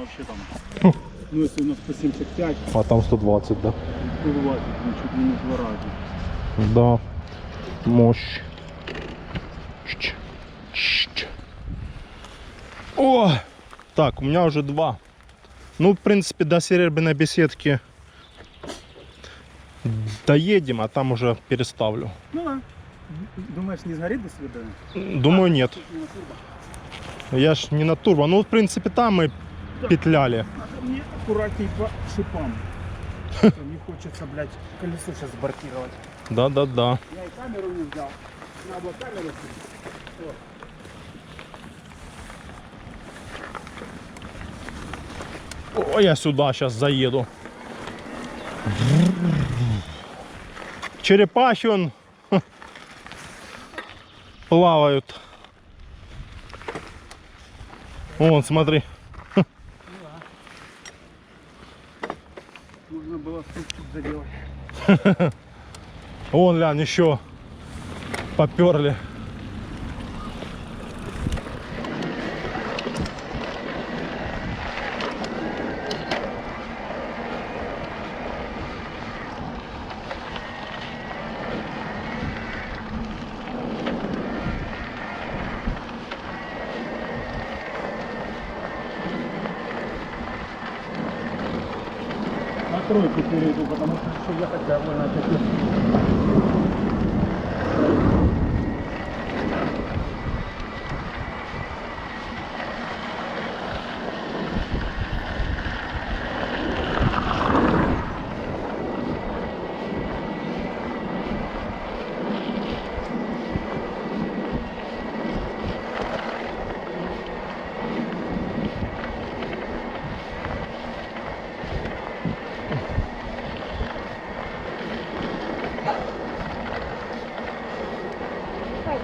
вообще там, ну если у нас по 75, А там 120, да? 120, ну чуть ли не 2 раза. Да. Мощь. О! Так, у меня уже 2. Ну, в принципе, до серебряной беседки доедем, а там уже переставлю. Ну да. Думаешь, не сгорит до свидания? Думаю, нет. Я ж не на турбо. Ну, в принципе, там мы петляли. Надо мне аккуратней по шипам. Не хочется, блядь, колесо сейчас сбортировать. Да-да-да. Я и камеру не взял. Надо было камеру снять. О, я сюда сейчас заеду. Черепахи он плавают. Вон, смотри. Можно было ступчик заделать. Вон, глянь, еще поперли. На тройку перейду, потому что еще ехать довольно таки.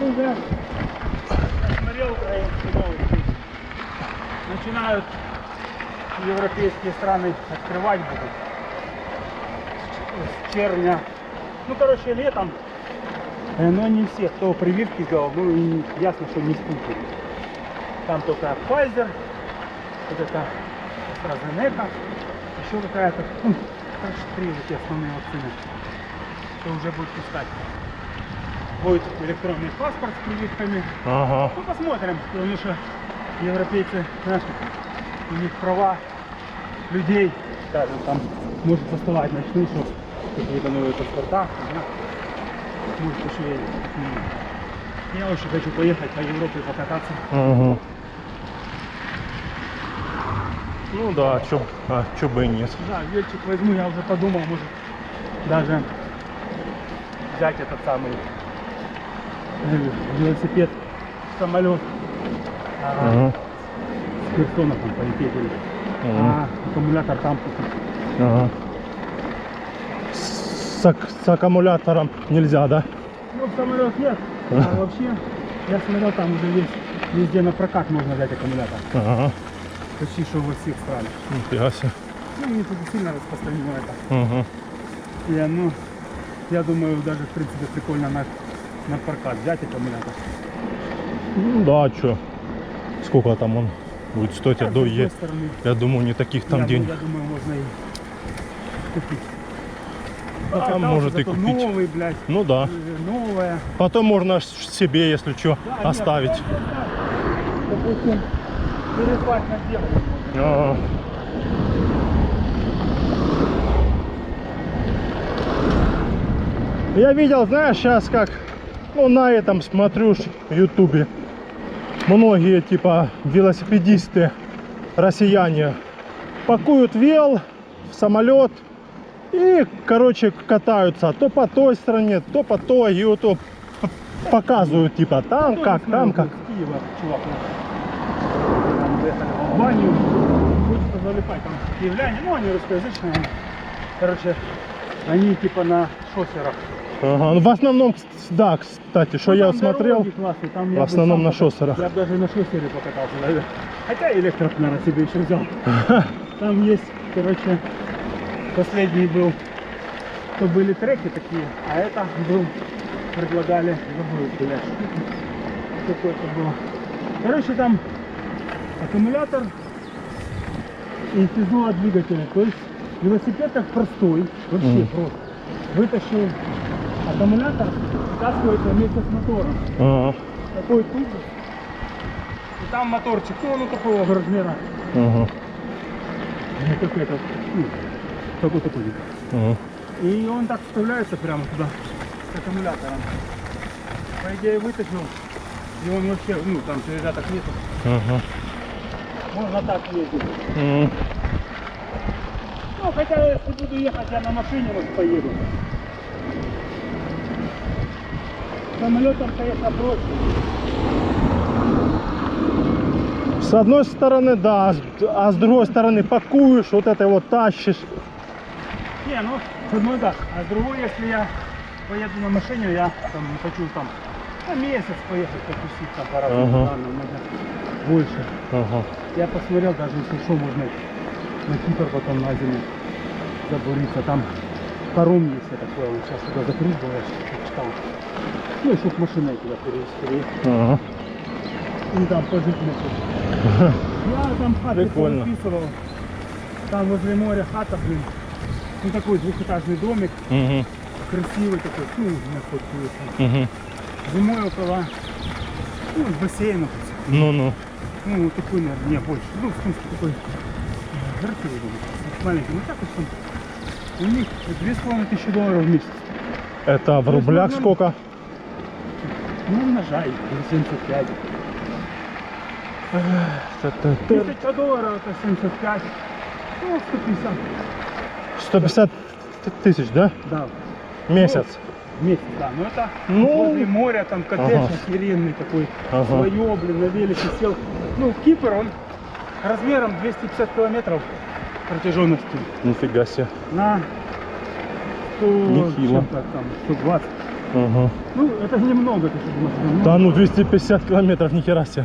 Уже смотрел украинские новости. Начинают европейские страны открывать будут с червня. Ну, короче, летом. Но не все, кто прививки сделал, ну и ясно, что не Спутник. Там только Pfizer, вот это AstraZeneca, еще какая-то, ну, короче, 3 вот эти основные вакцины, что уже будет пускать. Будет электронный паспорт с прививками. Ага. Ну, посмотрим, потому что европейцы, знаешь, у них права людей, скажем, там, может доставать начнут, что какие-то новые паспорта, да? Может еще и... Я очень хочу поехать по Европе покататься. Угу. Ну да, чё бы и нет. Да, вельчик возьму, я уже подумал, может даже взять этот самый велосипед, самолет, Угу. с Херсона там полететь, а аккумулятор там купить. Ага. С аккумулятором нельзя, да? Ну, самолет нет, а вообще, я смотрел, там уже есть, везде на прокат можно взять аккумулятор. Ага. Почти что во всех странах. Нифига себе. Ну, не тут сильно распространено это. Угу. Я думаю, даже в принципе прикольно на прокат взять аккумулятор. Ну да, чё. Сколько там он будет стоить? А с другой стороны, Я думаю, не таких там денег. я думаю, можно и купить. А Покатался, может и зато купить. новый, блядь, Ну да. новая. Потом можно себе, если что, Да, оставить. нет, допустим, переслать на дело. Ага. Я видел, знаешь, сейчас как, ну, на этом смотрю в ютубе, многие типа велосипедисты, россияне, пакуют вел в самолет и, короче, катаются то по той стороне, то по той, и вот показывают, типа, там как, там как. Киева, чувак, там выехали в Албанию, хочется залипать, там киевляне, ну они русскоязычные, короче, они типа на шоссерах. Ага, ну в основном, да, кстати, что Ну, я там смотрел, дороги классные, там в основном на шоссерах. Я бы даже на шоссере покатался, наверное. Хотя электрик, наверное, себе еще взял. Там есть, короче, последний был, то были треки такие, а это был, предлагали, забыл, блядь, какой-то было. Короче, там аккумулятор и тяжело двигателя. То есть велосипед как простой, вообще просто. Вытащил аккумулятор, вытаскивается вместе с мотором. Ага. Такой тубус. И там моторчик, ну такого размера. Ага. Ну как этот, такой такой. Ага. И он так вставляется прямо туда с аккумулятором. По идее вытащил, и он вообще, ну там передаток нету. Ага. Можно так ездить. М. Ну хотя если буду ехать, я на машине вот поеду. Самолетом, конечно, проще. С одной стороны, да, а с другой стороны пакуешь, вот это вот тащишь. Не, ну с одной да, а с другой, если я поеду на машине, я там хочу там на месяц поехать потусить там по разным Ага. странам, можно больше. Ага. Я посмотрел, даже если что, можно на Кипр потом на зиму забуриться. Там паром есть, я такой, он сейчас туда закрыт был, я читал. Ну, еще к машиной туда перевести. Ага. И там пожить можно. Я там хаты Прикольно. повыписывал. Там возле моря хата, блин. Ну, такой двухэтажный домик, Угу. красивый такой, ну, находится. Угу. Зимой около, ну, бассейна. Ну-ну. Ну, вот такой, наверное, не больше. Ну, в смысле, такой красивый домик. Маленький. Ну, так вот там. У них $2500 в месяц. Это в То есть рублях можно- сколько? Ну, умножай, 75. $1000 это 75. Ну, 150. 150 тысяч, да? Да. Месяц. Месяц, да. Но это Ну, возле моря, там коттедж ага. охеренный такой. Ага. Свое, блин, на велике сел. Ну, Кипр, он размером 250 километров протяженностью. Нифига себе. На 100, Нехило. чем-то там, 120. Ага. Ну, это немного, ты что думаешь? Ну, Да ну 250 километров, нихера себе.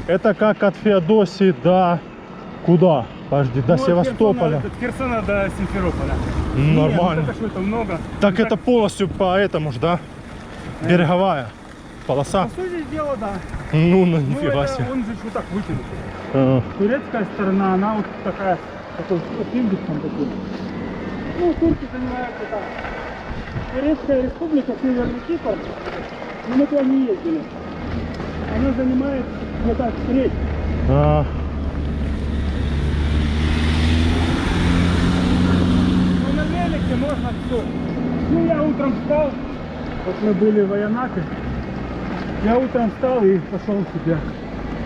Это как от Феодосии до куда? Подожди, до от Севастополя. От Херсона до Симферополя. Нормально. Не, ну, так что это много. Так Ну, это полностью по этому ж, да? Береговая полоса. По сути дела, да. Ну, Ну, нифига это, себе. он же вот так вытянут. Ага. Турецкая сторона, она вот такая, такой вот индексом такой. Ну, турки занимаются там. Турецкая республика, Северный Кипр, но мы туда не ездили. Она занимает вот так треть. А, Но на велике можно все. Ну, я утром встал, вот мы были в Айанапе, я утром встал и пошел себе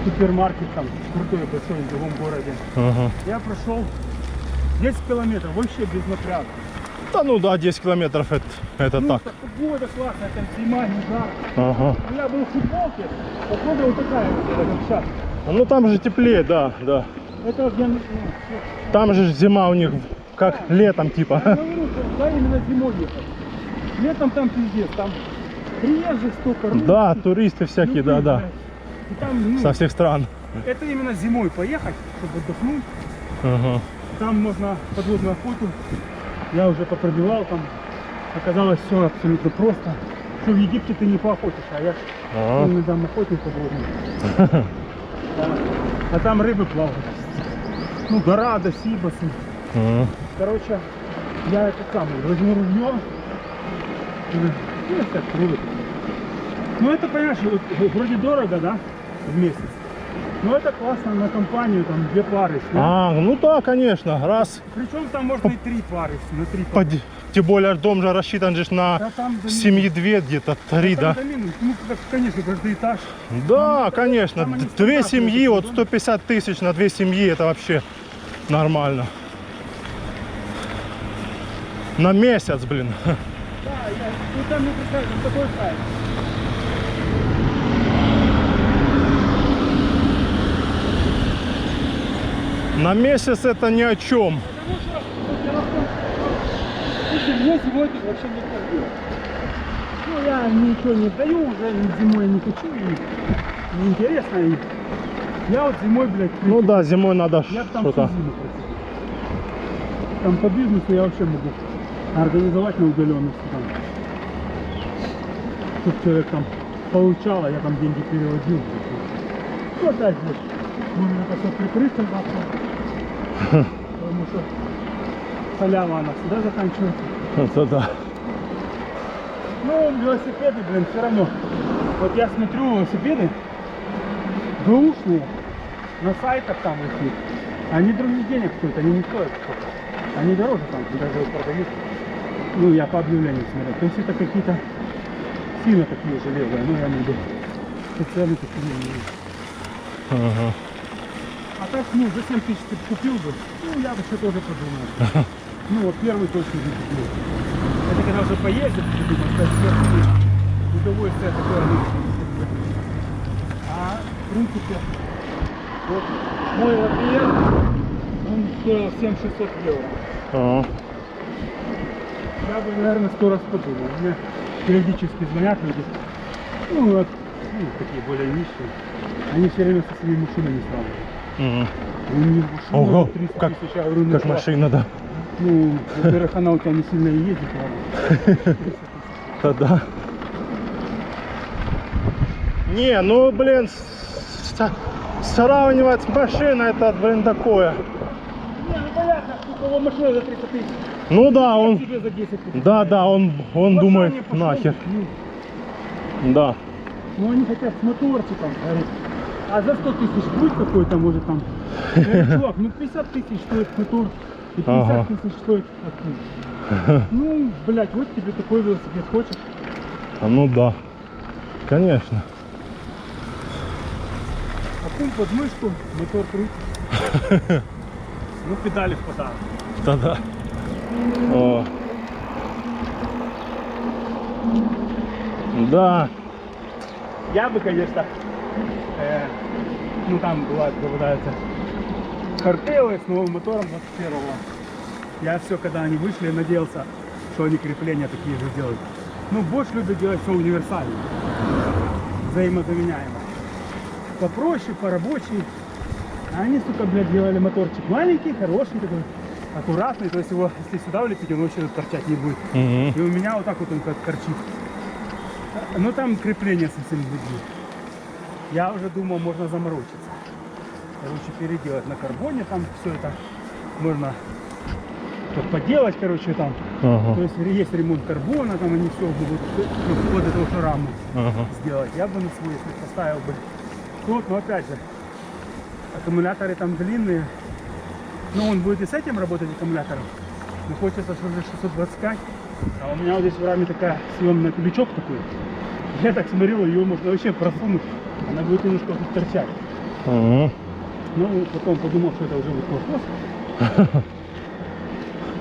в супермаркет, там, крутой, большой, в другом городе. ага. Я прошел 10 километров, вообще без напряга. Да ну да, 10 километров это Ну, так. погода классная, там зима, не жарко. Ага. Ну, я был в футболке, погода вот такая, вот, как сейчас. Ну там же теплее, да, да. Это где, ну, Там же зима у них как летом я типа. говорю, что да, именно зимой ехать. Летом там пиздец, там приезжих столько, русских, Да, туристы всякие, да, любых, да. блядь. И там, ну, Со всех стран. это именно зимой поехать, чтобы отдохнуть. Ага. Там можно подводную охоту. Я уже попробивал, там оказалось все абсолютно просто. Что в Египте ты не поохотишь, а я ж Ага. недавно охотник подводный. Да. А там рыбы плавают. Ну, дорадо, сибасы. Ага. Короче, я это самый, возьму ружье. Ну, это круто. Ну, это, понимаешь, вот, вроде дорого, да, в месяц. Но это классно на компанию, там, 2 пары снять. А, ну да, конечно, раз. Причем там можно и 3 пары, на 3 пары. Тем более дом же рассчитан же на Да, там до семьи 2 где-то, 3, там да? до минус. Ну, конечно, каждый этаж. Да, конечно. там они 2 стандартные семьи, вот такие, 150 тысяч на 2 семьи, это вообще нормально. На месяц, блин. Да, ну там не представляешь, там такой сайт. На месяц это ни о чем. Потому что дело в том, что я сегодня вообще не ходил. Ну, я ничего не даю, уже зимой не хочу, и неинтересно. И я вот зимой, блядь, Ну да, зимой надо я б там всю что-то. зиму просидел. Там по бизнесу я вообще могу организовать на удаленности там. Чтоб человек там получал, а я там деньги переводил. Ну, опять же, можно это все прикрыть завтра. Потому что халява она всегда заканчивается. Это да. Ну, велосипеды, блин, все равно. Вот я смотрю велосипеды бэушные на сайтах там их. Они других денег стоят, они не стоят сколько. Они дороже там, даже продают. Ну, я по объявлению смотрю. То есть это какие-то сильно такие железные, ну, я имею в виду. Специально такие не вижу. Ага. А так, ну, за 7 тысяч ты купил бы, ну, я бы еще тоже подумал. Ну, вот первый точно не купил. Это когда уже поездит, ты думаешь, что все удовольствие такое лучшее. А, в принципе, вот мой лапиер, он стоил 7600 евро. Ага. Я бы, наверное, 100 раз подумал. Мне периодически звонят люди, ну, вот, ну, такие более нищие. Они все время со своими машинами сравнивают. У них машина Ого, 300 как, тысяч, я говорю, ну, как класс. машина, да. Ну, во-первых, она у тебя не сильно и ездит, ладно. Да. Не, ну, блин, сравнивать с машиной, это, блин, такое. Не, ну понятно, у кого машина за 300 тысяч. Ну да, он, Тебе за 10 тысяч. да, он Вот думает, Саня пошел, нахер. ну, Да. ну, они хотят с моторчиком, говорит. А за 100 тысяч будет какой-то, может, там. Я говорю, чувак, ну 50 тысяч стоит мотор, и 50 Ага. тысяч стоит открыть. Ну, блядь, вот тебе такой велосипед хочешь. А ну да. Конечно. Окунь под мышку, мотор крутит. Ну, педали в подарок. Да. О. Да. Я бы, конечно, ну там бывает, попадаются картелы с новым мотором 21-го. Я все, когда они вышли, надеялся, что они крепления такие же делают. Ну, Bosch любит делать все универсально, взаимозаменяемо. Попроще, порабочий. А они, сука, блядь, делали моторчик маленький, хороший такой, аккуратный. То есть его, если сюда влепить, он вообще торчать не будет. И у меня вот так вот он как торчит. Но там крепление совсем другие. Я уже думал, можно заморочиться. Короче, переделать на карбоне, там все это можно поделать, короче, там. Ага. То есть ремонт карбона, там они все будут, ну, вплоть до того, что раму сделать. Я бы на свой, если поставил бы тут, но опять же, аккумуляторы там длинные. Но он будет и с этим работать, аккумулятором. Но хочется, чтобы 625. А у меня вот здесь в раме такая съемный крючок такой. Я так смотрел, ее можно вообще просунуть. Она будет немножко тут торчать. Ну, потом подумал, что это уже будет колхоз.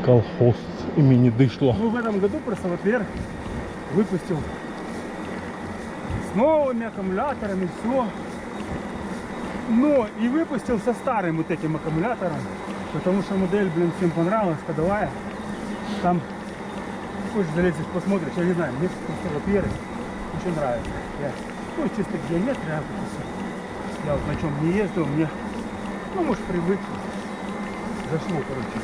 Колхоз имени Дышло. Ну, в этом году просто Лапиер выпустил с новыми аккумуляторами, все. Но и выпустил со старым вот этим аккумулятором. Потому что модель, блин, всем понравилась, ходовая. Там, хочешь залезешь, посмотришь, я не знаю, мне просто Лапиеры очень нравится. Ну, чисто геометрия, я вот на чем не ездил, мне, ну, может, привык, зашло, короче.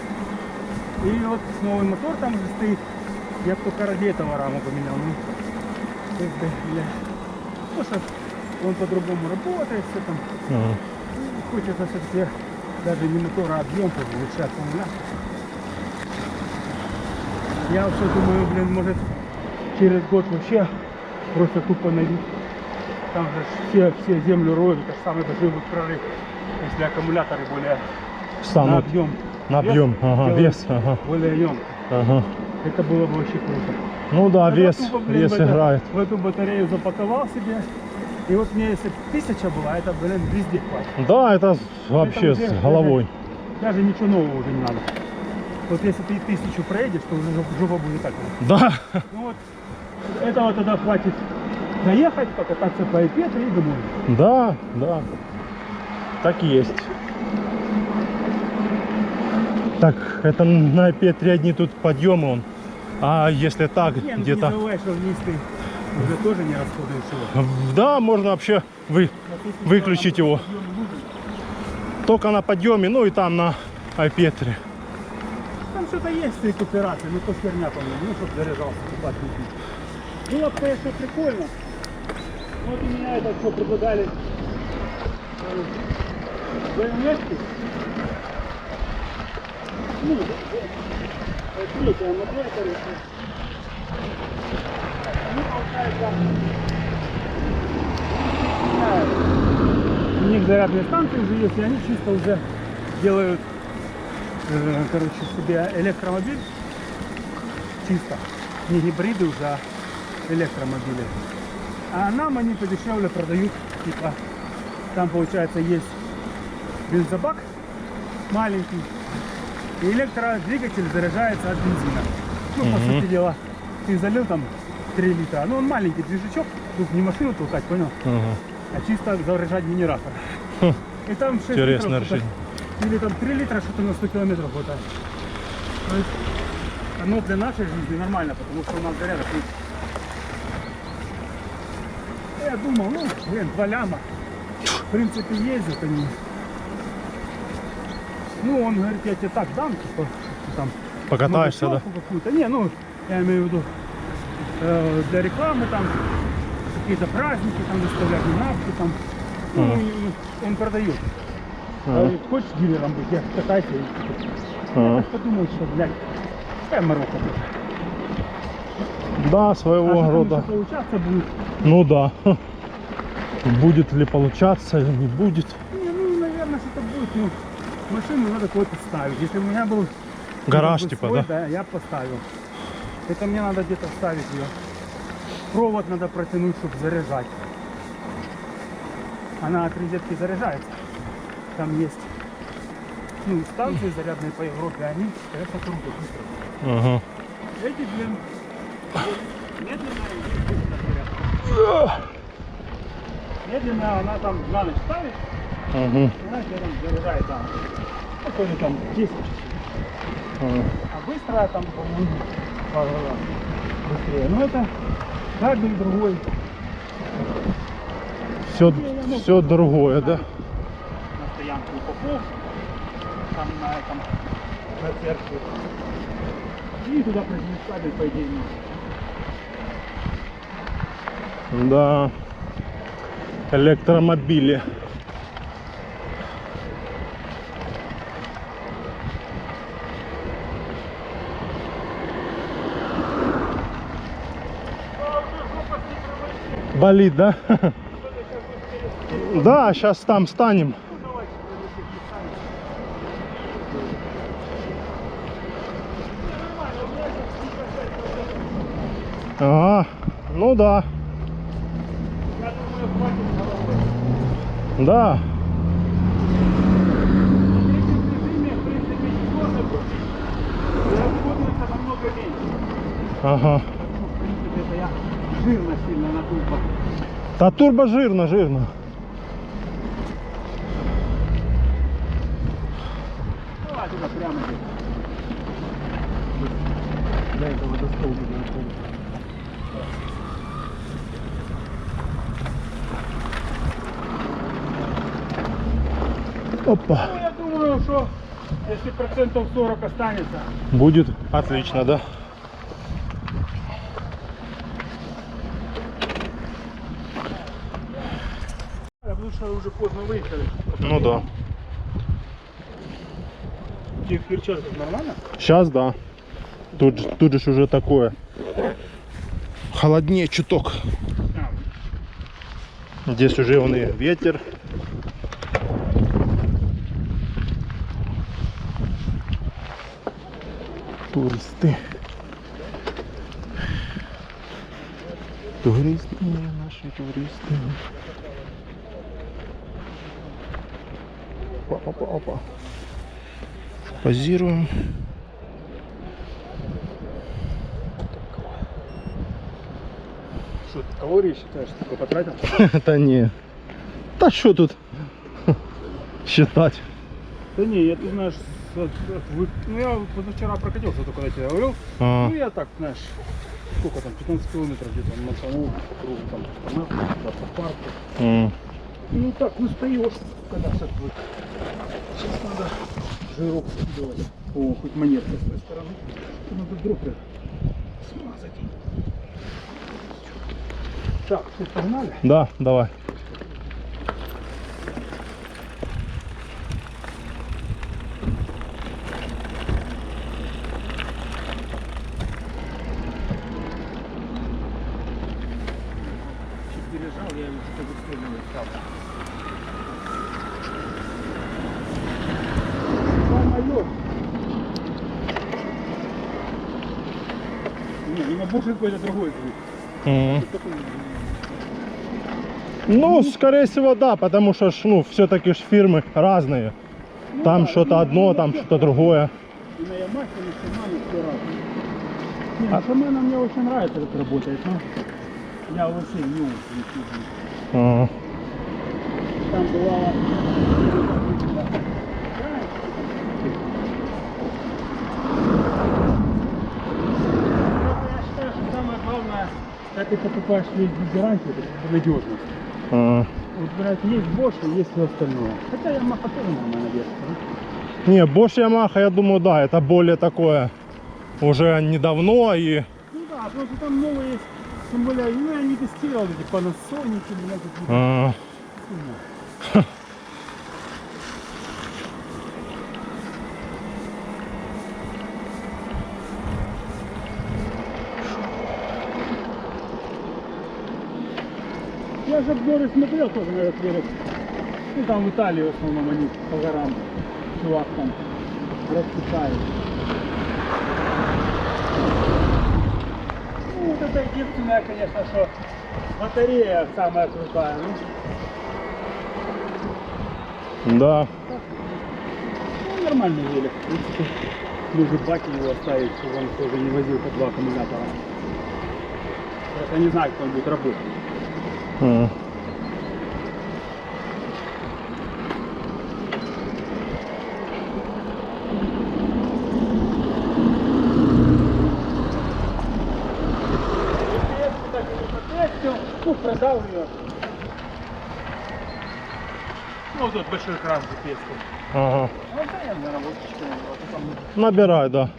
И вот новый мотор там уже стоит, я только ради этого раму поменял, ну, как бы, ну, что он по-другому работает, все там, хочется все-таки даже не мотор, а объем повышать, я вообще думаю, блин, может, через год вообще просто тупо найду. Там же все землю роют, это же самый большой будет прорыв, если аккумуляторы более на объем. На объем, ага, вес, ага. Более емкий. Ага. Это было бы вообще круто. Ну да, Тогда вес, тупо, блин, вес играет. в эту батарею запаковал себе. И вот мне если 1000 была, это, блин, везде хватит. Да, это вообще Это уже с головой. Даже ничего нового уже не надо. Вот если ты 1000 проедешь, то уже жопа будет так. Да. Ну вот, этого тогда хватит заехать, покататься по Айпетру и домой. Да, да. Так и есть. Так, это на Петре одни тут подъемы он. А если так, Не, ну ты не где-то... забывай, что вниз ты уже тоже не расходуешь его. Да, можно вообще выключить его. Только на подъеме, ну и там на Айпетре. Там что-то есть рекуперация, ну то херня, по-моему, ну чтобы заряжался. Было бы, конечно, прикольно. Вот у меня это что предлагали. Ну, третья модель, короче. Ну, получается, у них зарядные станции уже есть, и они чисто уже делают, короче, себе электромобиль. Чисто. Не гибриды уже, а электромобили. А нам они подешевле продают, типа, там получается есть бензобак маленький, и электродвигатель заряжается от бензина. Ну, по сути дела, ты залил там 3 литра, ну он маленький движечок, тут не машину толкать, понял? А чисто заряжать генератор. И там 6 Интересное литров, решение. или там 3 литра, что-то на 100 километров хватает. То есть оно для нашей жизни нормально, потому что у нас зарядок нет. Я думал, ну, блин, 2 ляма. В принципе, ездят они. Ну, он говорит, я тебе так дам, типа, что там... Покатаешься, да? маршрутку какую-то. Не, ну, я имею в виду, для рекламы там, какие-то праздники там выставлять, навки там. Ну, он продает. Говорит, хочешь дилером быть, я катайся. Я так подумал, что, блядь, какая морока будет. Да, своего А рода. что получаться будет? Ну да. Будет ли получаться или не будет. Не, ну, наверное, что-то будет, ну, машину надо куда-то ставить. Если у меня был Гараж, как бы типа, свой, да? я бы поставил. Это мне надо где-то ставить ее. Провод надо протянуть, чтобы заряжать. Она от розетки заряжается. Там есть, ну, станции зарядные по Европе, они, конечно, круто, быстро. Ага. Эти, блин, медленно и быстро заряд. Медленно она там на ночь ставит, Ага. и она тебе там заряжает там, какой-то там 10 часов. Ага. А быстрая там, по-моему, пару раз быстрее. Но это кабель другой. Все другое, да? На стоянку упаков, там на этом, на церкви. И туда прижмешь кабель, по идее, нет. Да. Электромобили. Болит, да? Да, сейчас там станем. Ага, ну да. Я думаю, хватит. Да. В принципе, несложно крутить. Расходуется намного меньше. Ага. Ну, в принципе, это я жирно сильно на турбо. Та турбо жирно, жирно. Давай туда прямо здесь. Для этого до столбика находится. Опа. Ну, я думаю, что если процентов 40 останется, Будет отлично, да? потому что уже поздно выехали. Ну да. Ты в перчатках нормально? Сейчас да. Тут же уже такое. Холоднее чуток. Здесь уже он и ветер. Туристы. Туристы, наши туристы. Опа, опа, опа. Позируем. Что, ты калории считаешь, только потратил? Да не. Да что тут считать? Да не, я, ты знаешь, ну я позавчера прокатился, только я тебе говорил. А. Ну я так, знаешь, сколько там, 15 километров где-то мотанул, кругом там, по парку. Ну так, устаешь, когда все отвык. Сейчас надо жирок делать. О, хоть монетка с той стороны. Надо дропер смазать. Так, все погнали? Да, давай. Самолет. Не, на больше какой-то другой звук. Мгм. Ну, скорее всего, да, потому что ну, все-таки ж фирмы разные. Ну Там да, что-то ну, одно, ну, там всё что-то так. другое. И на Ямахе, и на Шимане все разное. Не, на Шимане мне очень нравится, как работает, но я вообще не очень люблю. Ага. Там бывало... Я считаю, что самое главное, когда ты покупаешь вещь без гарантии, это надежность. Ага. Вот, блядь, есть Bosch и есть все остальное. Хотя Yamaha тоже нормально держит. Да? Не, Bosch Yamaha, я думаю, да, это более такое уже недавно и... Ну да, просто там новые есть. Тем более, ну я не тестировал эти Panasonic, блядь, какие-то. Ага. Фигня. Я же обзоры смотрел тоже на этот велик. Ну там в Италии в основном они по горам. Чувак там расписали. Ну вот это единственное, конечно, что батарея самая крутая. Ну, Да. ну нормальный велик, в принципе. Нужно баки его оставить, чтобы он тоже не возил по 2 аккумулятора. Просто я не знаю, как он будет работать. Ага. Так его потестил, ну, продал ее. Ну, вот тут большой экран запестил. Ага. Ну, да, я на работе считаю, а потом... Набирай, да.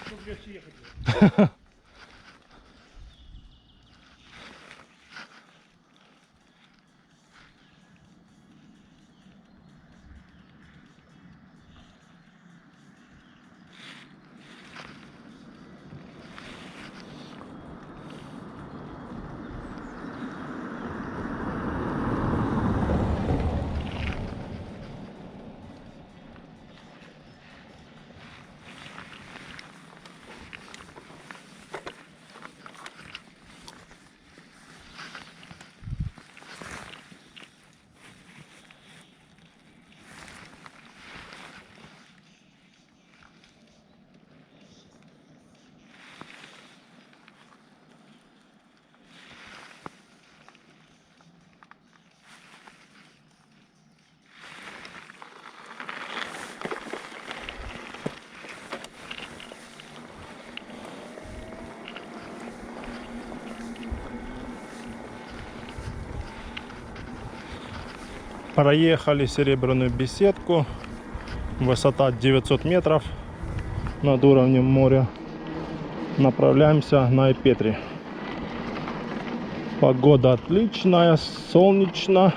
Тут легче ехать. Проехали Серебряную беседку. Высота 900 метров над уровнем моря. Направляемся на Петри. Погода отличная, солнечно.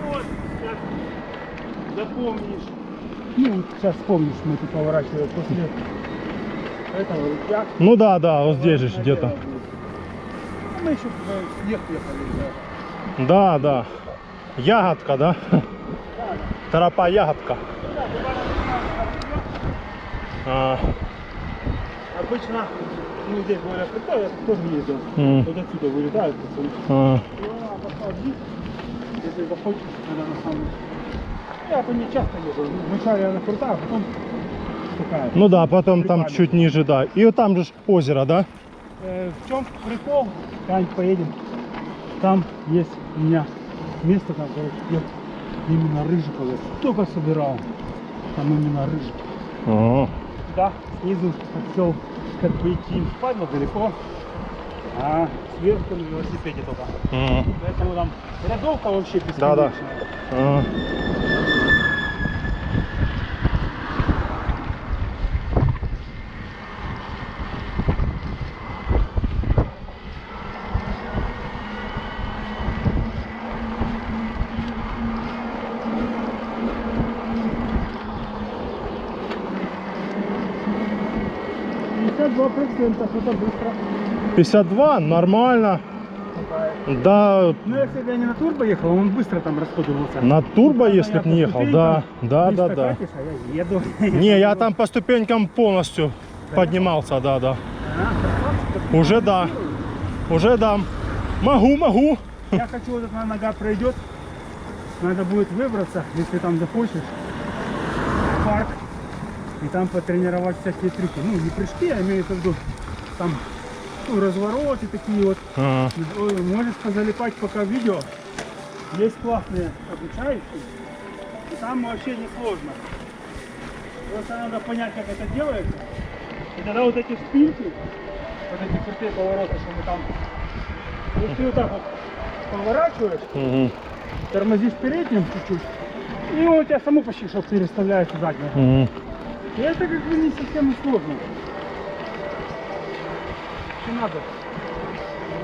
Вот, сейчас запомнишь. Ну, вот сейчас вспомнишь, мы тут поворачивали после этого ручья. Ну да, да, вот здесь же где-то. Ну, мы еще туда снег ехали, да. Да, да. Ягодка, да? Тропа ягодка. А, Обычно, ну здесь более прикольно, я тоже ездил. Вот отсюда вылетают, пацаны. а. Ну, а пошла здесь, если захочешь, тогда на самом деле. Я по ней часто еду. Вначале она крутая, а потом такая. Ну да, потом там Прикольно. чуть ниже, да. И вот там же ж озеро, да? В чем прикол? Как-нибудь поедем. Там есть у меня место, там, короче, где именно рыжиков. Я столько собирал. Там именно рыжик. Ага. Да, снизу хотел как бы идти впадло далеко, а сверху на велосипеде только. Ага. Поэтому там рядовка вообще Да, да. бесконечная. Ага. Что-то быстро. 52, нормально. Да, Ну, если бы я не на турбо ехал, он быстро там расходовался. на турбо, Правда, если я б по не ехал, да, ступенькам, да, ты да, ж да. катишь, а я еду. Не, я там по ступенькам полностью поднимался, да, да. Уже да, уже да. Могу. Я хочу, вот эта нога пройдет, надо будет выбраться, если там захочешь, в парк, и там потренировать всякие трюки. Ну, не прыжки, я имею в виду, там, ну, развороты такие вот. Ага. Ой, можешь позалипать пока видео. Есть классные обучающие, и там вообще не сложно. Просто надо понять, как это делается. И тогда вот эти шпильки, вот эти крутые повороты, что мы там, вот ты вот так вот поворачиваешь, Мгм. тормозишь передним чуть-чуть, и он у тебя само почти что переставляется задним. Мгм. И это как бы не совсем сложно. Что надо?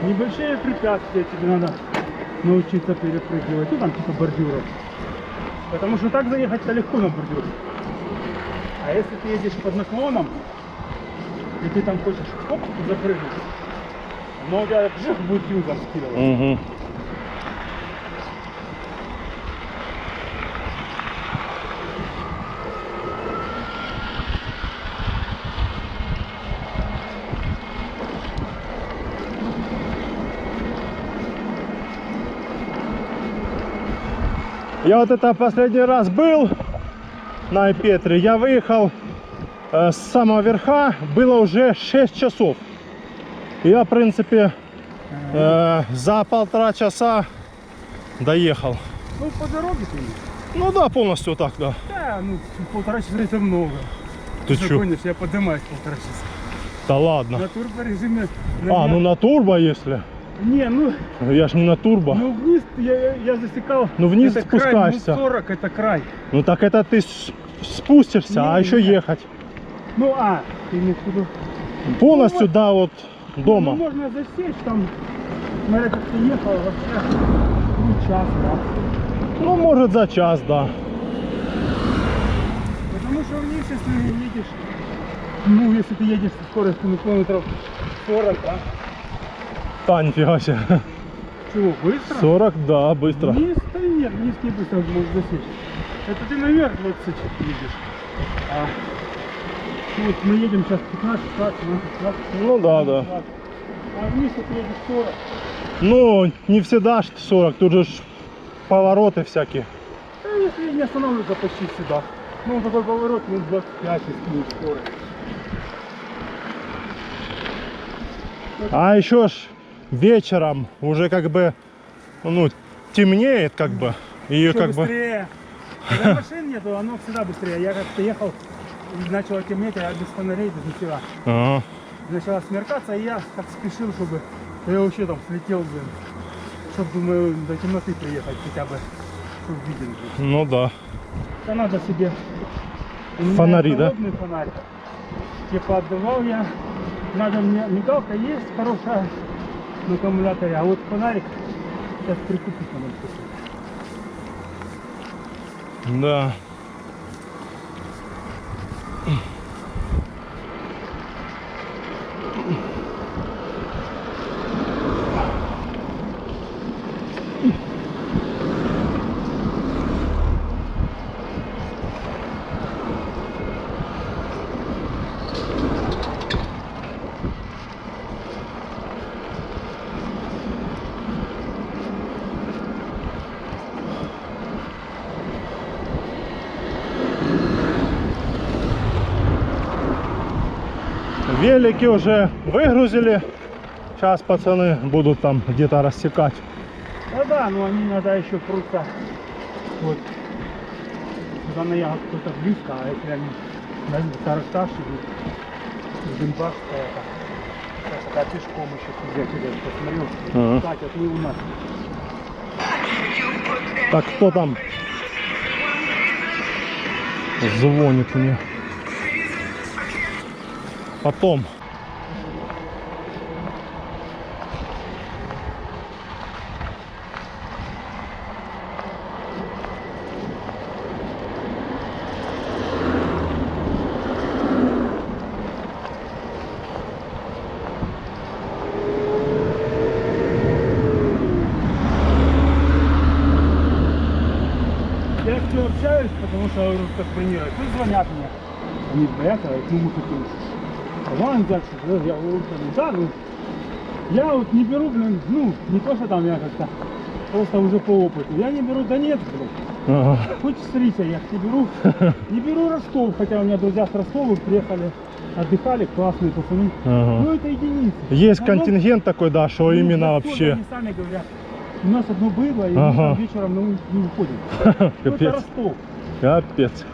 Небольшие препятствия тебе надо научиться перепрыгивать, ну там типа бордюров. Потому что так заехать-то легко на бордюр. А если ты едешь под наклоном, и ты там хочешь хоп, запрыгнуть, но у тебя вжих будет юзом скидывать. Мгм. Я вот это последний раз был на Петре, я выехал с самого верха, было уже 6 часов. Я, в принципе, за 1,5 часа доехал. Ну по дороге ты. Ну да, полностью вот так, да. Да, ну 1,5 часа это много. Ты чё? Гонишь, я поднимаюсь 1,5 часа. Да ладно. На турборежиме. А, ну на турбо если. Не, ну, Я ж не на турбо. ну вниз я засекал. Ну, вниз это спускаешься. Край, ну 40 это край. Ну так это ты спустишься, а Не, еще не. ехать. Ну ты имеешь в виду? Полностью, Ну, да, вот Ну, дома. можно засечь там, смотря как ты ехал, вообще, ну, час, да. Ну, может, за час, да. Потому что вниз, если едешь, ну, если ты едешь со скоростью на километров 40, да? Да, нифига себе. Чего, быстро? 40, да, быстро. Вниз, да нет, вниз не быстро можешь засечь. Это ты наверх 20 едешь. Ну, вот мы едем сейчас 15, 20, 20, Ну да, да. 20. А вниз ты едешь 40. Ну, не всегда ж 40, тут же ж повороты всякие. Да, если не останавливаться почти всегда. Ну, такой поворот, ну, 25, если будет скорость. А еще ж вечером уже как бы, ну, темнеет как бы. И Еще как бы... быстрее. Когда машин нету, оно всегда быстрее. Я как-то ехал, и начало темнеть, а я без фонарей, без ничего. Ага. Начало смеркаться, и я так спешил, чтобы я вообще там слетел, блин. Чтобы, думаю, до темноты приехать хотя бы, чтобы виден был. Ну да. Это надо себе. У меня Фонари, да? холодный фонарь. Типа отдавал я. Надо мне, мигалка есть хорошая на аккумуляторе, а вот фонарик сейчас прикупить надо. Да. Велики уже выгрузили. Сейчас пацаны будут там где-то рассекать. Ну да, но они надо еще просто вот сюда на ягод кто-то близко, а если они на Таракташ идут, в Дымбах стоят, а пешком еще сидят, я посмотрел, Ага. Катя, ты у нас. Так, кто там звонит мне? Потом. Я с ним общаюсь, потому что говорю, как бронируют. Ну, звонят мне. Они боятся, ну, мы хотим аванс дальше. Я говорю, да, ну, я вот не беру, блин, ну, не то, что там я как-то, просто уже по опыту. Я не беру Донецк, блин. Ага. Хоть смотрите, я не беру. Не беру Ростов, хотя у меня друзья с Ростова приехали, отдыхали, классные пацаны. Ага. Ну, это единицы. Есть Ну, контингент такой, да, что ну, именно Ростов, вообще. Они сами говорят, у нас одно было, и мы Ага. там вечером на улицу не выходим. Ну, это Капец. Ростов. Капец.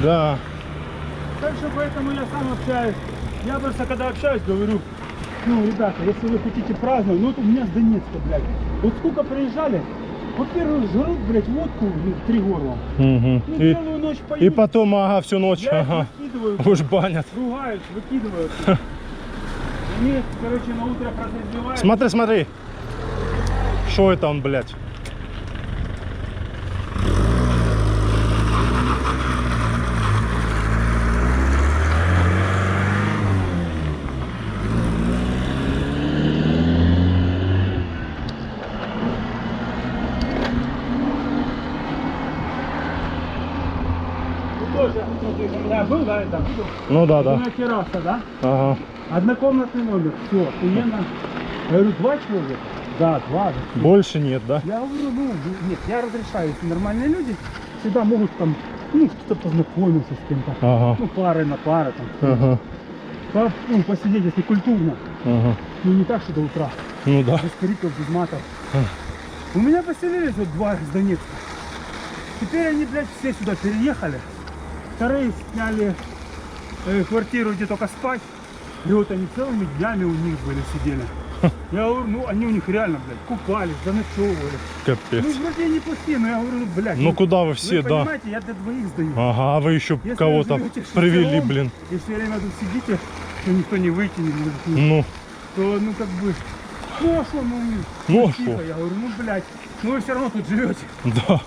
Да. Так что поэтому я сам общаюсь. Я просто когда общаюсь, говорю, ну, ребята, если вы хотите праздновать, ну, вот у меня с Донецка, блядь. Вот сколько приезжали, во-первых, жрут, блядь, водку, ну, 3 горла. Мгм. Ну, И, целую ночь поют. и потом, ага, всю ночь, я их ага. выкидываю, Уж банят. ругают, выкидывают. Они, короче, на утро протрезвевают. Смотри, смотри. Что это он, блядь? Ну, тоже, ну, ты у меня был, да, там? Ну да, У да. меня терраса, да? Ага. Однокомнатный номер, все, охуенно. Я говорю, 2 человека? Да, 2. Больше нет, да? Я говорю, ну, нет, я разрешаю, если нормальные люди всегда могут там, ну, кто-то познакомиться с кем-то. Ага. Ну, пары на пары там. Ага. Ну, посидеть, если культурно. Ага. Ну, не так, что до утра. Ну да. Без криков, без матов. Ага. У меня поселились вот 2 из Донецка. Теперь они, блядь, все сюда переехали. Вторые сняли квартиру, где только спать. И вот они целыми днями у них были, сидели. Я говорю, ну они у них реально, блядь, купались, заночевывали. Капец. Ну, вроде и неплохие, но я говорю, ну, блядь. Ну куда вы все, вы да? понимаете, я для двоих сдаю. Ага, а вы еще Если кого-то вы живете привели, шестером, блин. и все время тут сидите, то никто не выкинет, Ну, то, ну, как бы, ну, а что, Ну, а тихо. шо? Я говорю, ну, блядь, ну, вы все равно тут живете. да.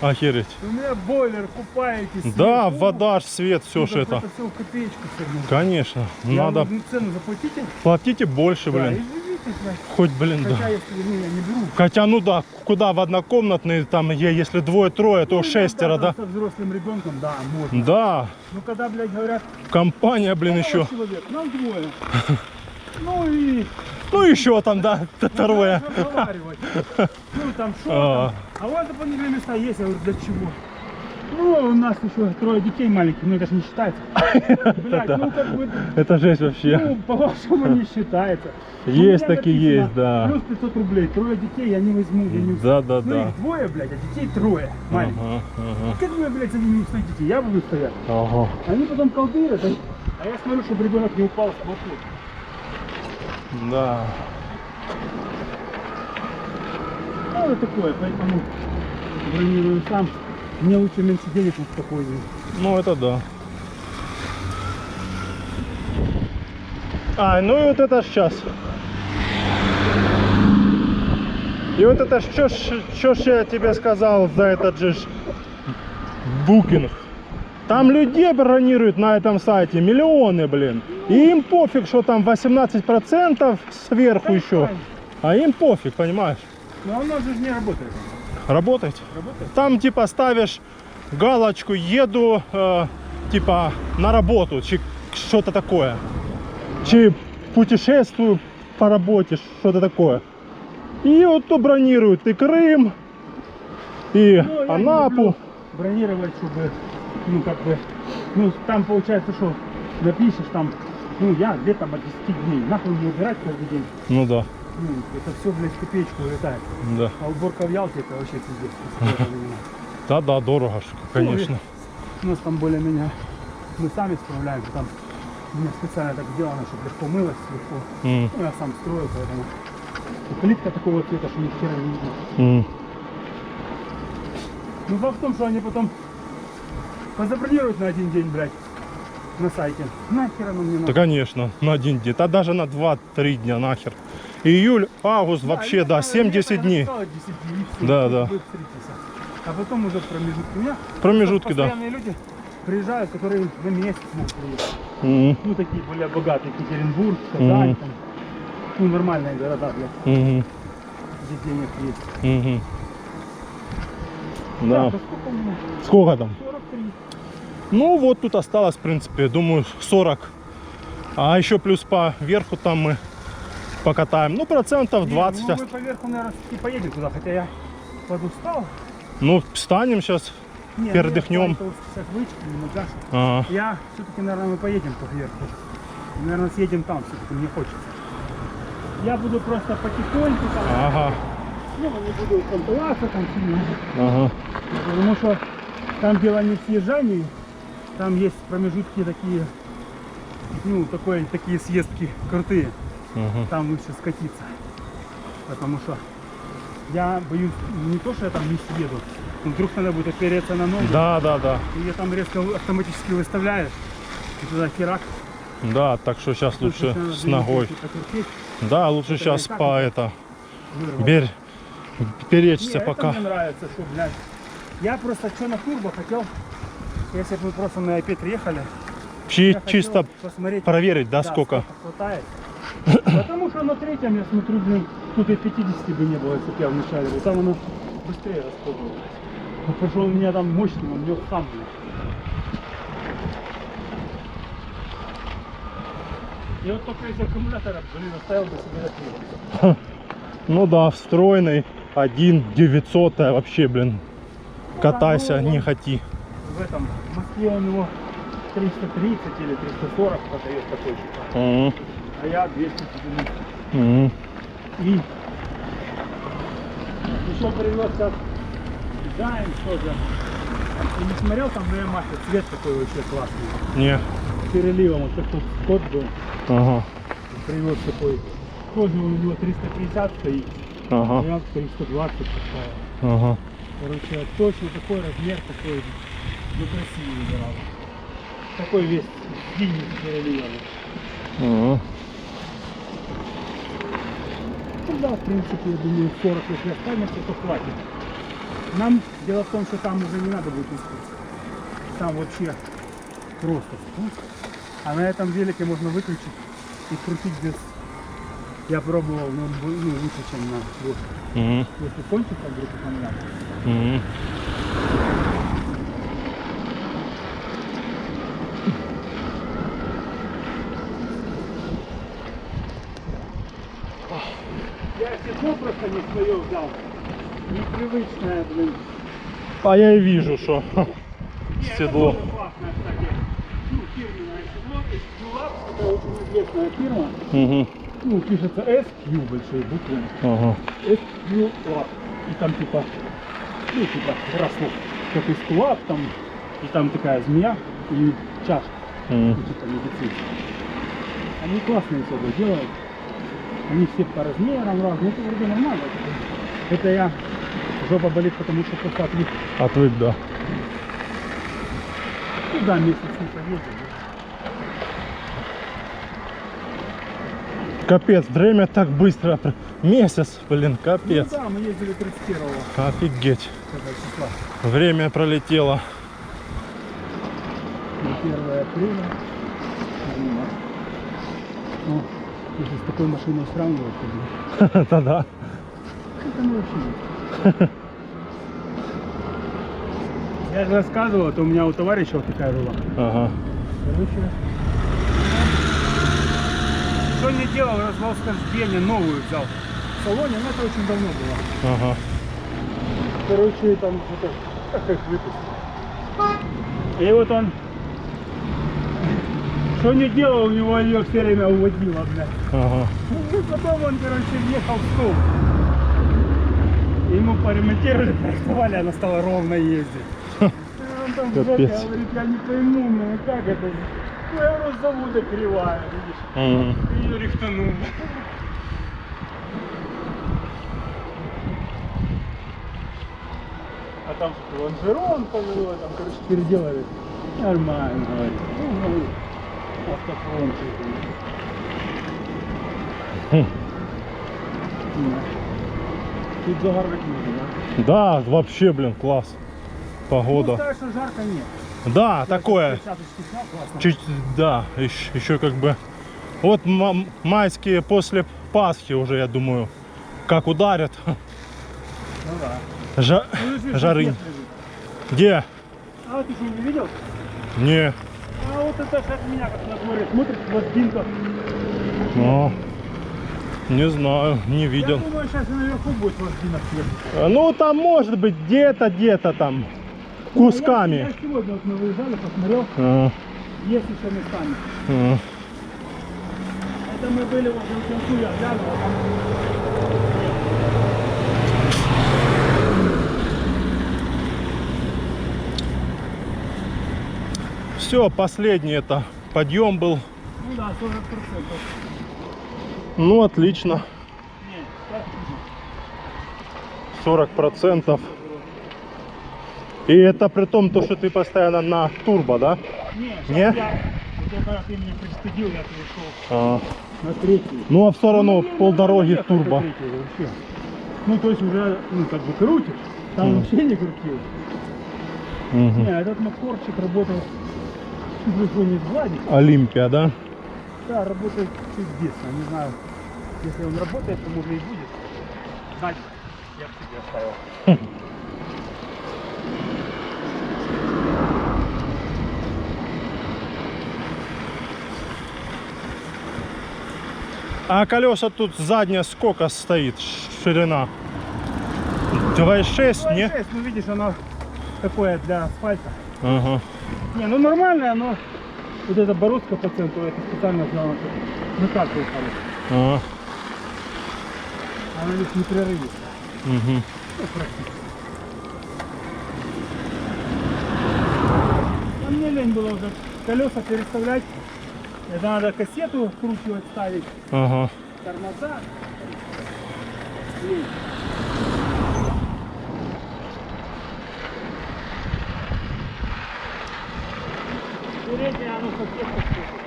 Охереть. У меня бойлер, купаетесь. Да, свет, вода, свет, все ну, ж это. Это все в копеечку все равно. Конечно. Я Надо. говорю, ну, цену заплатите. Платите больше, Да, и блин. живите, блядь. Хоть, блин, Хотя, да. если, ну, я не беру. Хотя, ну да, куда в однокомнатный, там, если двое-трое, то Ну, шестеро, иногда да? там со взрослым ребенком, да, можно. Да. Ну, когда, блядь, говорят, Компания, блин, «Мало еще. человек, нам 2. Ну, и... Ну еще там, да, второе. Можно разговаривать. Ну, там, что А. там? А у вас дополнительные места есть? Я говорю, для чего? Ну, у нас еще 3 детей маленьких, ну, это же не считается. Блядь, ну, как бы... Это жесть вообще. Ну, по-вашему не считается. Есть У меня такие, написано, есть, да. Плюс 500 рублей. 3 детей я не возьму. Я не... Да, да, Ну, да. их 2, блядь, а детей 3 маленьких. Ага, ага. Как вы, блядь, за ними не стоите? Я буду стоять. Ага. Они потом колдырят, а я смотрю, чтобы ребенок не упал с боку. Да. Ну, вот такое, поэтому бронирую сам. Мне лучше меньше денег, но спокойнее. Ну это да. А, ну и вот это сейчас. И вот это что ж я тебе сказал за этот же букинг. Там людей бронируют на этом сайте миллионы, блин. И им пофиг, что там 18% сверху еще. А им пофиг, понимаешь? Но оно же не работает. Работает. Работает? Там типа ставишь галочку, еду типа на работу, что-то такое. Чи путешествую по работе, что-то такое. И вот то бронируют и Крым, и Ну, я не Анапу. люблю бронировать, чтобы, ну, как бы, ну, там получается, что напишешь там, ну, я летом от 10 дней, нахуй мне убирать каждый день. Ну да, Ну, это все, блядь, в копеечку улетает. да. А уборка в Ялте, это вообще пиздец. Да, дорого, ж, конечно. У нас там более-менее мы сами справляемся, там у меня специально так сделано, чтобы легко мылось, легко. М, Ну, я сам строил, поэтому и плитка такого цвета, что ни хера не видно. м. Ну, факт в том, что они потом позабронируют на один день, блядь, на сайте. Нахер оно мне Да, надо. конечно, на один день. Да даже на 2-3 дня нахер. Июль, август вообще, да, 70 дней. 10 дней, и всё, Да, и да. вы встретитесь. А потом уже промежутки. У меня Промежутки, да. постоянные люди приезжают, которые на месяц могут приехать. М, Ну, такие более богатые, Екатеринбург, Казань, Мгм. там, ну, нормальные города, блядь, мгм, где денег есть. мгм. Да. Так, а сколько у меня? Сколько там? 43. Ну вот тут осталось, в принципе, думаю, 40. А еще плюс по верху там мы покатаем. Ну, процентов 20. Не, ну, мы поверху, наверное, и поедем туда, хотя я подустал. Ну, встанем сейчас. Не, Передохнем. Ну, с отвычки, немного. Ага. Я все-таки, наверное, мы поедем по верху. Наверное, съедем там, все-таки мне хочется. Я буду просто потихоньку там, Ага. ну, не буду понтоваться там сильно. Ага. Потому что там дело не в съезжании, там есть промежутки такие, ну, такие съездки крутые. Ага. Там лучше скатиться. Потому что я боюсь не то, что я там не съеду, но вдруг надо будет опереться на ногу, Да, да, да. и я там резко автоматически выставляешь, и туда херак. Да, так что сейчас Тут лучше надо с две ногой. недельки потерпеть, Да, лучше Это сейчас никак по не это вырвать. беречься Не, пока. это мне нравится, что, блядь. Я просто что на турбо хотел, если бы мы просто на iPad ехали, я хотел Чисто посмотреть, проверить, да, сколько. хватает. Потому что на третьем, я смотрю, блин, тут и 50 бы не было, если бы я вначале. Вот там оно быстрее расходовалось. Потому что он у меня там мощный, он нес сам, блин. И вот только из аккумулятора, блин, оставил бы себе такие. Ну да, встроенный 1 900 вообще, блин. Катайся, ну, не он- хоти. В этом, в Москве он его 330 или 340 продает такой же. Мгм. А я 290. Мгм. И еще привез как Дайм тоже. Ты не смотрел там на Ямахе? Цвет такой вообще классный. Не. С переливом, вот как тут код был. Ага. Привез такой. Тоже у него 350 стоит. А Ага. я 320 поставил. Ага. Короче, точно такой размер, такой, ну, красивый выбирал. Такой весь синий с переливом. Ага. Ну да, в принципе, я думаю, 40, если останется, то хватит. Нам дело в том, что там уже не надо будет искать. Там вообще просто спуск. А на этом велике можно выключить и крутить без... Я пробовал, но он ну, лучше, чем на двушке. Мгм. Если кончится, вдруг аккумулятор. Мгм. Я седло просто не свое взял. Непривычное, блин. А я и вижу, что Не, седло. Это тоже классное, кстати. Ну, фирменное седло. Это Q-Lab, это очень известная фирма. Угу. Ну, пишется SQ большие буквы. Ага. SQ Lab. И там типа, ну, типа, росло. Как из Q-Lab, там, и там такая змея и чашка. Мгм. Ну, типа медицинская. Они классные седла делают. Они все по размерам разные. Это вроде нормально. Это я жопа болит, потому что просто отвык. Отвык, да. Туда месяц не поедем. Капец, время так быстро. Месяц, блин, Ну капец. да, мы ездили 31-го Офигеть. числа. Время пролетело. На 1 апреля. Ну, если с такой машиной сравнивать, то блин, Да-да. это ну вообще. Я же рассказывал, это у меня у товарища вот такая была. Ага. Короче, что не делал, развал схождения, новую взял. в салоне, но это очень давно было. Ага. Короче, там что-то, как их выпустили. И вот он, что не делал, у него ее все время уводило, блядь. Ага. И потом он, короче, въехал в стол. Ему поремонтировали, прорисовали, она стала ровно ездить. И он там Капец. говорит, я не пойму, ну как это? Ну, я говорю, завода кривая, видишь. Ты ее рихтанул. А там что-то лонжерон повело, там, короче, переделали. Нормально, говорит. Ну, говорит, автопромчик. Тут загорать можно, да? Да, вообще, блин, класс. Ну, Погода. сказать, что жарко нет. Да, такое. Перчаточки снял, классно. Чуть, да, еще как бы. Вот майские после Пасхи уже, я думаю, как ударят. Ну да. Ну, если Жары. свет лежит. Где? А вот ты что, не видел? Не. А вот это ж от меня как на дворе смотрит, пластинка. Ну, не знаю, не видел. Я думаю, сейчас наверху будет пластина сверху. Ну, там может быть где-то там кусками. Я сегодня вот мы выезжали, посмотрел, А, есть еще местами. а. Это мы были вот в концу, я глянул, а там... Все, последний это подъем был. Ну да, 40%. Ну, отлично. Нет, так, 40%. И это при том, то, что ты постоянно на турбо, да? не, Не? вот когда ты меня пристыдил, я перешел А. на третий. Ну, а все равно Ну, полдороги ехать на турбо. третий вообще. Ну, то есть уже, ну, как бы крутишь, там вообще не крутил. Мгм. Не, этот моторчик работал чуть ли не сгладить. Олимпия, да? Да, работает чудесно, не знаю. Если он работает, то может и будет. Знать, я бы себе оставил. А колеса тут задняя сколько стоит? Ширина? 2,6, не? 2,6, ну видишь, оно такое для асфальта. Ага. Не, ну нормальное, но вот эта бороздка по центру, это специально сделано, чтобы на так выпали. Ага. Она лишь не прерывится. Угу. Ну, практически. А мне лень было уже колеса переставлять. Это надо кассету вкручивать, ставить, Ага. тормоза. Лень. Передняя, оно совсем подскочит,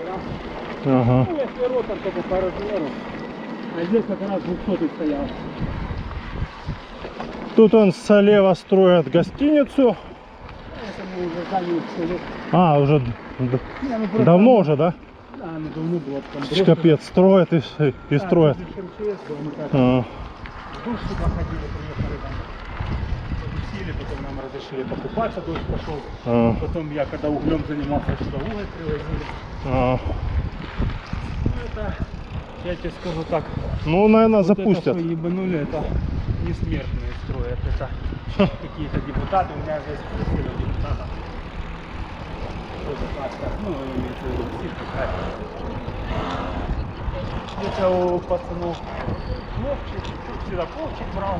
да? Ага. Ну, если ротор только по размеру. А здесь как раз 200 стоял. Тут он слева строят гостиницу. Это мы уже здание все. А, уже Не, ну просто давно оно- уже, да? Да, ну давно было там. Капец, строят и строят. МЧС был, мы так А, в душ сюда ходили, приехали там. Потусили, потом нам разрешили покупаться, дождь пошел. а, Потом я когда углем занимался, сюда уголь привозили. а. Ну это, я тебе скажу так. Ну, наверное, Вот запустят. это, что ебанули, это не смертные строят, это какие-то депутаты, у меня здесь спросили у депутата. Что за паста? Ну, имеется в виду, ситка какая-то. Где-то у пацанов пловчик, всегда пловчик брал.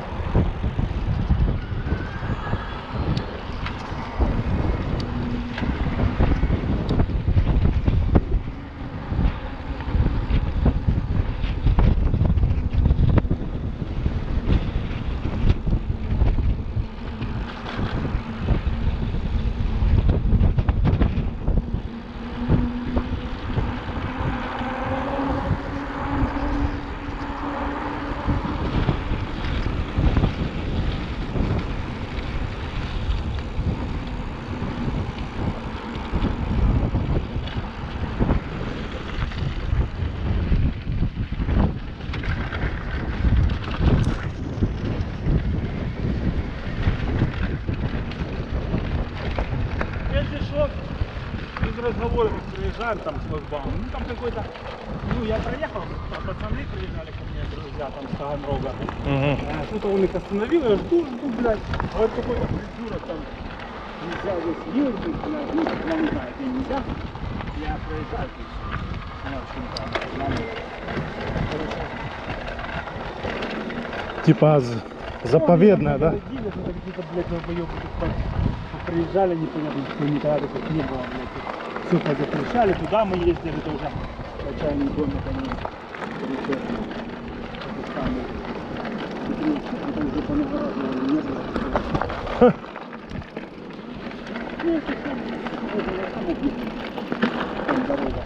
Если что, без разговоров, проезжаем там шлагбаум, ну там какой-то, ну я проехал, а пацаны приезжали ко мне, друзья там с Таганрога. Что-то он их остановил, я жду, блядь, а вот какой-то придурок там, нельзя здесь ездить, блядь, ну, я не знаю, где нельзя, я проезжаю, то есть, в общем, там, Типа заповедная, да? Какие-то, блядь, долбоёбы тут приезжали, непонятно, что никогда таких не было, блядь. Все позапрещали, туда мы ездили тоже, в чайный домик они, короче, это самое, потом уже понагораживали, не было. Ну, это там дорога.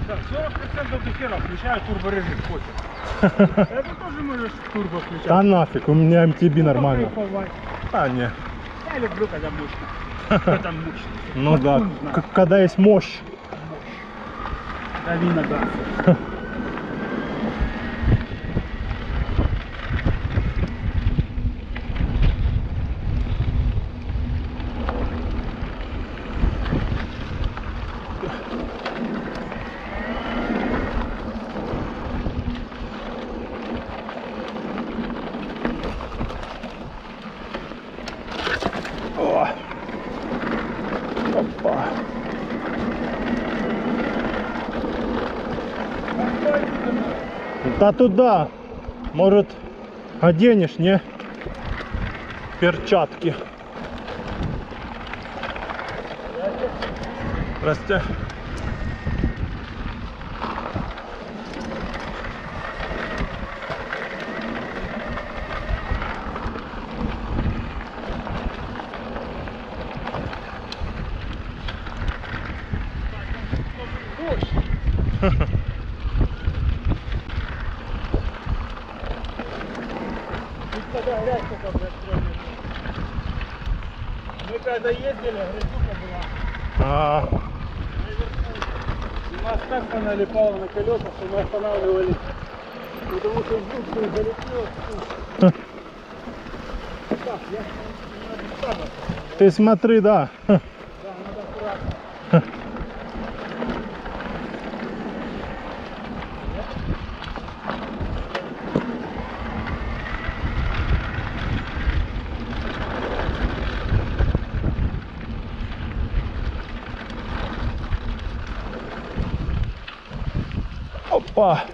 Так, 40% эфира включаю турборежим, хочешь. Это тоже можешь турбо включать. Да нафиг, у меня MTB Ну, нормально. покайфовать. А, не. Я люблю, когда мощно. Когда мощно. Ну Вот да, хуй знает. когда есть мощь. Дави на газ. О. Опа. Да туда. Может, оденешь, не? Перчатки. Здрасте. Тогда грязь только, блядь, кроме. Мы когда ездили, грязюка была. А, У нас так она налипала на колеса, что мы останавливались. Потому что вдруг все залепло. Так, я не надо. ты смотри, да. Да, надо аккуратно. Опа.